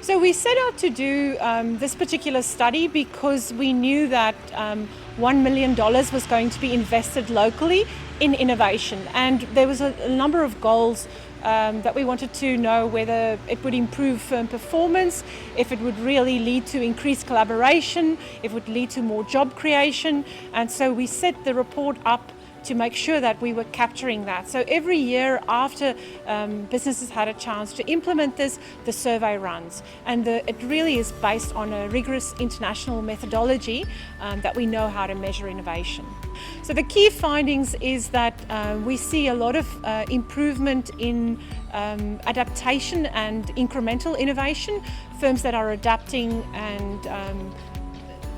So we set out to do this particular study because we knew that $1 million was going to be invested locally in innovation, and there was a number of goals that we wanted to know whether it would improve firm performance, if it would really lead to increased collaboration, if it would lead to more job creation. And so we set the report up to make sure that we were capturing that. So every year after businesses had a chance to implement this, the survey runs. And it really is based on a rigorous international methodology that we know how to measure innovation. So the key findings is that we see a lot of improvement in adaptation and incremental innovation, firms that are adapting and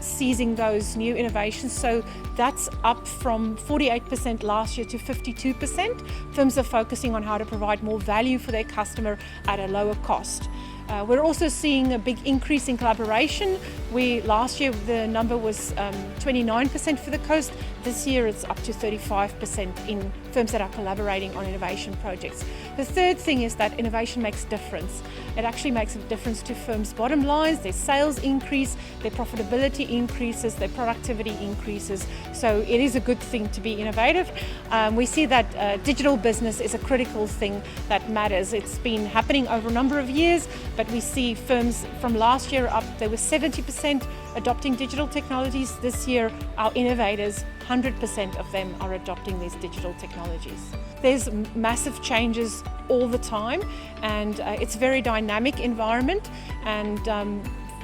seizing those new innovations. So that's up from 48% last year to 52%. Firms are focusing on how to provide more value for their customer at a lower cost. We're also seeing a big increase in collaboration. Last year the number was 29% for the coast. This year it's up to 35% in firms that are collaborating on innovation projects. The third thing is that innovation makes a difference. It actually makes a difference to firms' bottom lines. Their sales increase, their profitability increases, their productivity increases. So it is a good thing to be innovative. We see that digital business is a critical thing that matters. It's been happening over a number of years, but we see firms from last year up, there was 70% adopting digital technologies. This year, our innovators, 100% of them are adopting these digital technologies. There's massive changes all the time, and it's a very dynamic environment, and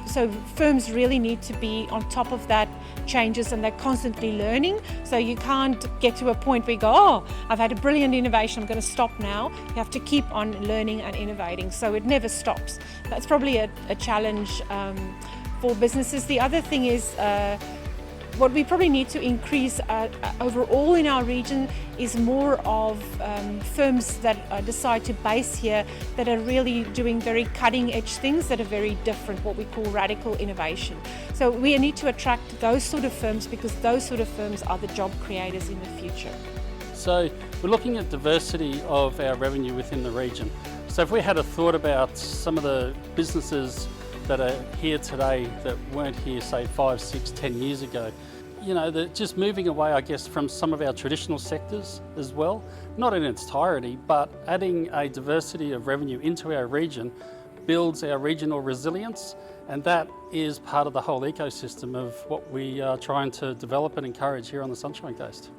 so firms really need to be on top of that changes, and they're constantly learning. So you can't get to a point where you go, oh, I've had a brilliant innovation, I'm going to stop now. You have to keep on learning and innovating, so it never stops. That's probably a challenge for businesses. The other thing is what we probably need to increase overall in our region is more of firms that decide to base here, that are really doing very cutting edge things that are very different, what we call radical innovation. So we need to attract those sort of firms, because those sort of firms are the job creators in the future. So we're looking at diversity of our revenue within the region. So if we had a thought about some of the businesses that are here today that weren't here, say 5, 6, 10 years ago, you know, they're just moving away, I guess, from some of our traditional sectors as well, not in its entirety, but adding a diversity of revenue into our region builds our regional resilience, and that is part of the whole ecosystem of what we are trying to develop and encourage here on the Sunshine Coast.